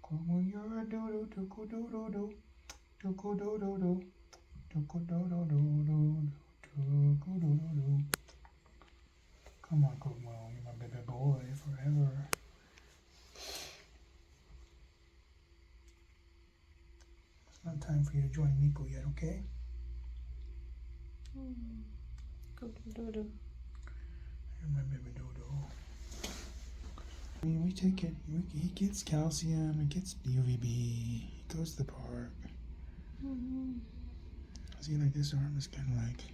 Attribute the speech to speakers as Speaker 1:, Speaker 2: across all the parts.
Speaker 1: Kugmo, you're a doodoo, doo doo doo doo, doo doo doo doo, doo doo doo doo doo, doo doo doo. Come on, Kugmo, you're my baby boy forever. It's not time for you to join Miko yet, okay?
Speaker 2: Cock-a-doodle.
Speaker 1: You're my baby dodo. I mean, we take it. He gets calcium. He gets UVB. He goes to the park. See, like this arm is kind of like.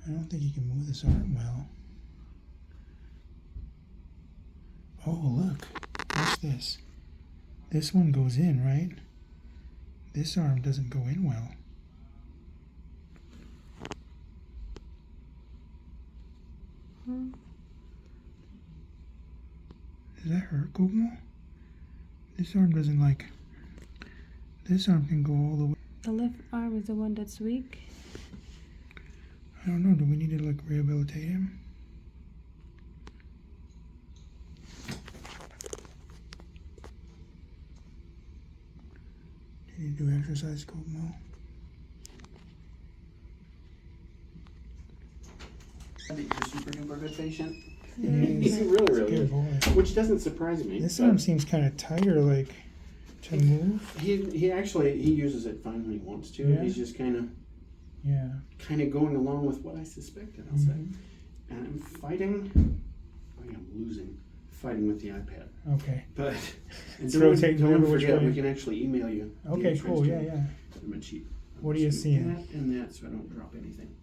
Speaker 1: I don't think he can move this arm well. Oh, look. Watch this. This one goes in, right? This arm doesn't go in well. Does that hurt, Kugmo? This arm doesn't like. This arm can go all the way.
Speaker 2: The left arm is the one that's weak.
Speaker 1: I don't know. Do we need to like rehabilitate him? Did you do exercise, Kugmo?
Speaker 3: I think you're a super duper good patient.
Speaker 1: He's
Speaker 3: really, really
Speaker 1: good
Speaker 3: good.
Speaker 1: boy.
Speaker 3: Which doesn't surprise me.
Speaker 1: This arm seems kind of tighter, like to move.
Speaker 3: He actually uses it fine when he wants to.
Speaker 1: Yeah.
Speaker 3: He's just kind of going along with what I suspected. I'll say, and I'm fighting. I am losing. Fighting with the iPad.
Speaker 1: Okay.
Speaker 3: But
Speaker 1: It's
Speaker 3: don't
Speaker 1: rotating
Speaker 3: don't
Speaker 1: whatever which
Speaker 3: forget,
Speaker 1: way.
Speaker 3: we can actually email you. the
Speaker 1: Okay,
Speaker 3: insurance
Speaker 1: cool.
Speaker 3: to
Speaker 1: Yeah, yeah.
Speaker 3: I'm cheap.
Speaker 1: What are you seeing?
Speaker 3: That and that, so I don't drop anything.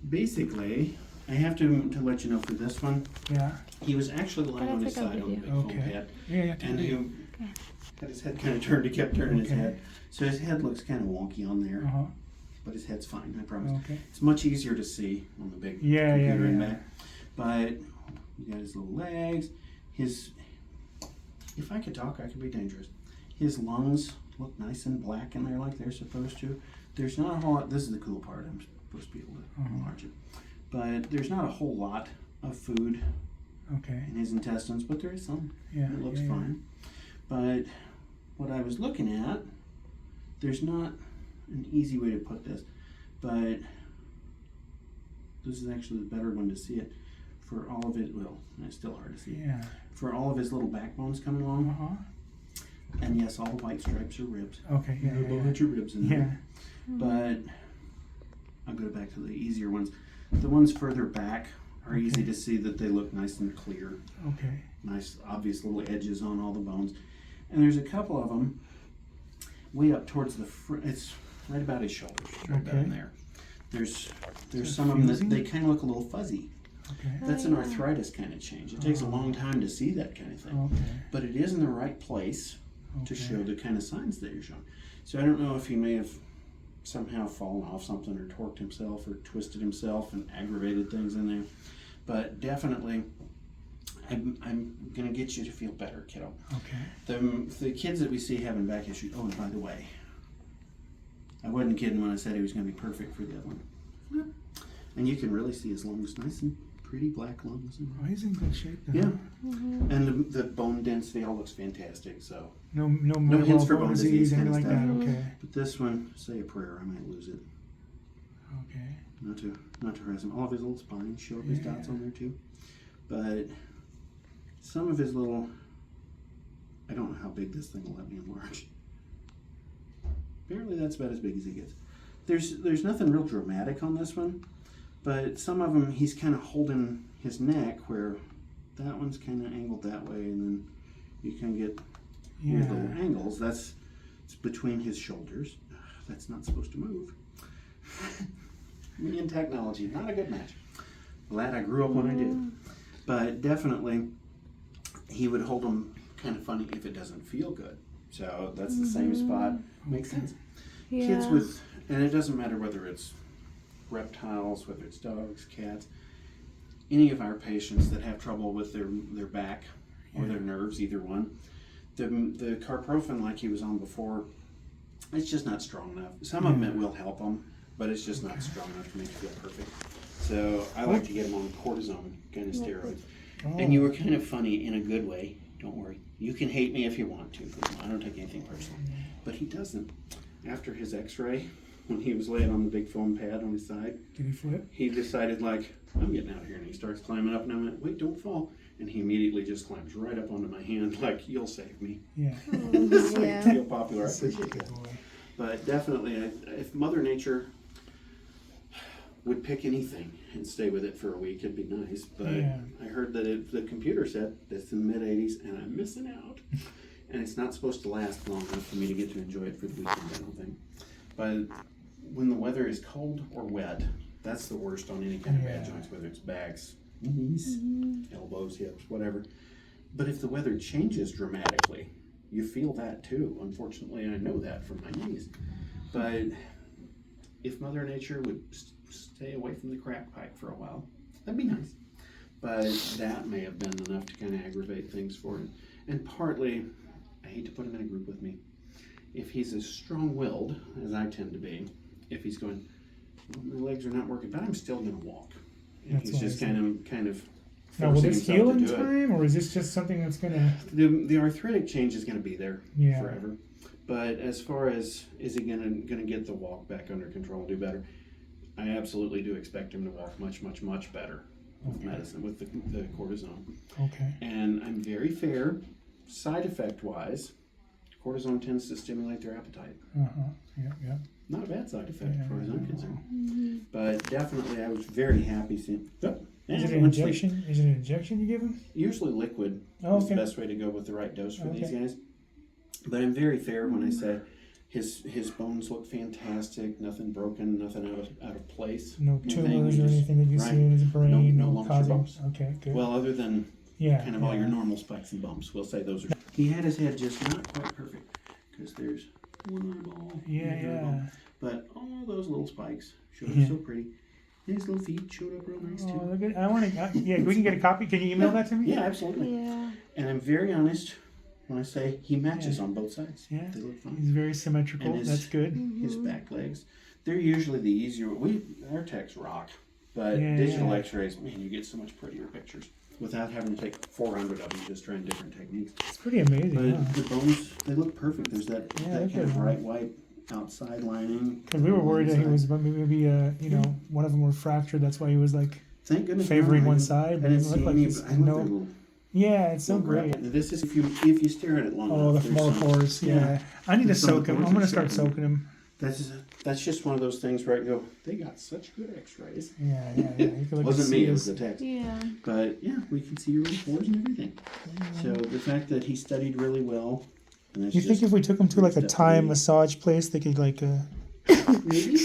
Speaker 3: Basically, I have to let you know for this one.
Speaker 1: Yeah.
Speaker 3: He was actually lying on his
Speaker 2: take a
Speaker 3: side on the
Speaker 2: video?
Speaker 3: big foam
Speaker 1: Okay.
Speaker 3: pad,
Speaker 1: Yeah,
Speaker 3: and he
Speaker 1: yeah.
Speaker 3: had his head kind of turned. He kept turning his
Speaker 1: Okay.
Speaker 3: head, so his head looks kind of wonky on there. But his head's fine, I promise.
Speaker 1: Okay.
Speaker 3: It's much easier to see on the big
Speaker 1: Yeah, yeah,
Speaker 3: computer in
Speaker 1: yeah.
Speaker 3: back. But you got his little legs. If I could talk, I could be dangerous. His lungs look nice and black in there like they're supposed to. There's not a whole lot. This is the cool part. I'm supposed to be able to enlarge it. But there's not a whole lot of food
Speaker 1: Okay.
Speaker 3: in his intestines, but there is some.
Speaker 1: Yeah.
Speaker 3: It looks
Speaker 1: yeah,
Speaker 3: fine. But what I was looking at, there's not an easy way to put this, but this is actually the better one to see it. For all of it, well, it's still hard to see.
Speaker 1: Yeah.
Speaker 3: For all of his little backbones coming along, and yes, all the white stripes are ribs.
Speaker 1: Okay. Yeah.
Speaker 3: There are a
Speaker 1: Yeah.
Speaker 3: bunch of ribs in there.
Speaker 1: Yeah.
Speaker 3: But I'll go back to the easier ones. The ones further back are easy to see that they look nice and clear.
Speaker 1: Okay.
Speaker 3: Nice, obvious little edges on all the bones. And there's a couple of them way up towards the front. It's right about his shoulders, right about in there. There's some of them that they kind of look a little fuzzy.
Speaker 1: Okay.
Speaker 3: That's an arthritis kind of change. It takes a long time to see that kind of thing.
Speaker 1: Okay.
Speaker 3: But it is in the right place to
Speaker 1: Okay.
Speaker 3: show the kind of signs that you're showing. So I don't know if he may have somehow fallen off something or torqued himself or twisted himself and aggravated things in there. But definitely, I'm going to get you to feel better, kiddo.
Speaker 1: Okay.
Speaker 3: The kids that we see having back issues, oh, and by the way, I wasn't kidding when I said he was going to be perfect for the other one. And you can really see his lungs, nice and pretty black lungs.
Speaker 1: Oh, he's in good shape then.
Speaker 3: Yeah.
Speaker 1: Huh?
Speaker 3: And the bone density all looks fantastic, so.
Speaker 1: No
Speaker 3: hints for bone disease
Speaker 1: anything like
Speaker 3: kind of
Speaker 1: that. Okay.
Speaker 3: But this one, say a prayer, I might lose it.
Speaker 1: Okay.
Speaker 3: Not to harass him. All of his little spines show up his dots on there too. But some of his little, I don't know how big this thing will let me enlarge. Apparently that's about as big as he gets. There's nothing real dramatic on this one, but some of them he's kind of holding his neck where that one's kind of angled that way, and then you can get weird little angles. It's between his shoulders. That's not supposed to move. Me and technology, not a good match. Glad I grew up when I did. But definitely, he would hold them kind of funny if it doesn't feel good. So that's the same spot. Makes sense.
Speaker 2: Yeah.
Speaker 3: Kids with, and it doesn't matter whether it's reptiles, whether it's dogs, cats, any of our patients that have trouble with their back or their nerves, either one, the carprofen like he was on before, it's just not strong enough. Some of them it will help them, but it's just not strong enough to make you feel perfect. So I like to get him on cortisone kind of steroids.
Speaker 1: Oh.
Speaker 3: And you were kind of funny in a good way. Don't worry. You can hate me if you want to. I don't take anything personal. But he doesn't. After his x-ray, when he was laying on the big foam pad on his side,
Speaker 1: Did he flip?
Speaker 3: he decided, like, I'm getting out of here. And he starts climbing up, and I went, wait, don't fall. And he immediately just climbs right up onto my hand, like, you'll save me.
Speaker 1: Yeah.
Speaker 3: So
Speaker 2: Yeah.
Speaker 3: you feel popular. I
Speaker 1: Such a
Speaker 3: appreciate
Speaker 1: good
Speaker 3: that.
Speaker 1: boy.
Speaker 3: But definitely, if Mother Nature would pick anything and stay with it for a week, it'd be nice. But
Speaker 1: Yeah.
Speaker 3: I heard that the computer said it's in the mid-80s, and I'm missing out. And it's not supposed to last long enough for me to get to enjoy it for the weekend, I don't think. But when the weather is cold or wet, that's the worst on any kind of bad
Speaker 1: Yeah.
Speaker 3: joints, whether it's backs, knees, elbows, hips, whatever. But if the weather changes dramatically, you feel that too. Unfortunately, I know that from my knees. But if Mother Nature would stay away from the crack pipe for a while, that'd be nice. But that may have been enough to kind of aggravate things for him. And partly, I hate to put him in a group with me. If he's as strong-willed as I tend to be, if he's going, well, my legs are not working, but I'm still going to walk. If
Speaker 1: That's
Speaker 3: he's just
Speaker 1: what I
Speaker 3: kind of
Speaker 1: Now, will
Speaker 3: forcing
Speaker 1: this
Speaker 3: himself
Speaker 1: heal
Speaker 3: to
Speaker 1: in
Speaker 3: do it.
Speaker 1: time, or is this just something that's gonna?
Speaker 3: The arthritic change is going to be there
Speaker 1: Yeah.
Speaker 3: forever. But as far as is he going to get the walk back under control and do better, I absolutely do expect him to walk much, much, much better with
Speaker 1: Okay.
Speaker 3: medicine, with the cortisone.
Speaker 1: Okay.
Speaker 3: And I'm very fair, side effect wise. Cortisone tends to stimulate their appetite.
Speaker 1: Yeah. Yeah.
Speaker 3: Not a bad side effect, as far as I'm
Speaker 1: Yeah.
Speaker 3: concerned. But definitely, I was very happy seeing. Oh,
Speaker 1: Is
Speaker 3: yeah,
Speaker 1: it an
Speaker 3: went to sleep.
Speaker 1: injection? Is it an injection you give him?
Speaker 3: Usually liquid
Speaker 1: Oh,
Speaker 3: is the
Speaker 1: okay.
Speaker 3: best way to go with the right dose for these
Speaker 1: Okay.
Speaker 3: guys. But I'm very fair when I say his bones look fantastic, nothing broken, nothing out of place.
Speaker 1: No
Speaker 3: anything.
Speaker 1: tumors
Speaker 3: We
Speaker 1: or
Speaker 3: just-
Speaker 1: anything that you
Speaker 3: right.
Speaker 1: see in his brain?
Speaker 3: No
Speaker 1: No,
Speaker 3: lumps or
Speaker 1: causing.
Speaker 3: bumps.
Speaker 1: Okay. Good.
Speaker 3: Well, other than
Speaker 1: yeah.
Speaker 3: kind of all your normal spikes and bumps, we'll say those are. He had his head just not quite perfect because there's one eyeball.
Speaker 1: Yeah.
Speaker 3: another eyeball.
Speaker 1: Yeah.
Speaker 3: But all those little spikes showed
Speaker 1: Yeah.
Speaker 3: up so pretty. And his little feet showed up real nice
Speaker 1: Oh,
Speaker 3: too.
Speaker 1: look at! I want to. Yeah. We can get a copy. Can you email that to me?
Speaker 3: Yeah, absolutely.
Speaker 2: Yeah.
Speaker 3: And I'm very honest when I say he matches
Speaker 1: Yeah.
Speaker 3: on both sides.
Speaker 1: Yeah.
Speaker 3: They look fine.
Speaker 1: He's very symmetrical.
Speaker 3: And his-
Speaker 1: That's good.
Speaker 3: His back legs, they're usually the easier. Our techs rock, but
Speaker 1: Yeah,
Speaker 3: digital
Speaker 1: yeah.
Speaker 3: X-rays, man, you get so much prettier pictures without having to take 400 of them just trying different techniques.
Speaker 1: It's pretty amazing.
Speaker 3: But
Speaker 1: Huh?
Speaker 3: the bones, they look perfect. There's that,
Speaker 1: Yeah,
Speaker 3: that
Speaker 1: look
Speaker 3: kind
Speaker 1: at
Speaker 3: of
Speaker 1: them.
Speaker 3: bright white outside lining.
Speaker 1: Because we were worried that he
Speaker 3: Inside.
Speaker 1: was maybe one of them were fractured. That's why he was like
Speaker 3: Thank goodness.
Speaker 1: favoring
Speaker 3: no,
Speaker 1: one
Speaker 3: I
Speaker 1: side. But
Speaker 3: didn't
Speaker 1: it
Speaker 3: see
Speaker 1: looked like
Speaker 3: any.
Speaker 1: he's
Speaker 3: I love their little.
Speaker 1: yeah, it's so
Speaker 3: little
Speaker 1: great.
Speaker 3: grapple. This is if you stare at it long
Speaker 1: Oh,
Speaker 3: enough.
Speaker 1: the
Speaker 3: there's
Speaker 1: more
Speaker 3: some-
Speaker 1: pores. Yeah.
Speaker 3: yeah.
Speaker 1: I need to
Speaker 3: There's some
Speaker 1: soak him.
Speaker 3: pores
Speaker 1: I'm gonna
Speaker 3: that
Speaker 1: start
Speaker 3: soak 'em.
Speaker 1: soaking him.
Speaker 3: That's just one of those things where I go, they got such good X-rays.
Speaker 1: Yeah. You can look
Speaker 3: Wasn't
Speaker 1: and
Speaker 3: me,
Speaker 1: see
Speaker 3: it was
Speaker 1: his-
Speaker 3: the text.
Speaker 2: Yeah.
Speaker 3: But yeah, we can see your little pores and everything. So the fact that he studied really well, and that's
Speaker 1: You think if we took him to like a
Speaker 3: Step
Speaker 1: Thai
Speaker 3: away.
Speaker 1: massage place, they could like
Speaker 3: maybe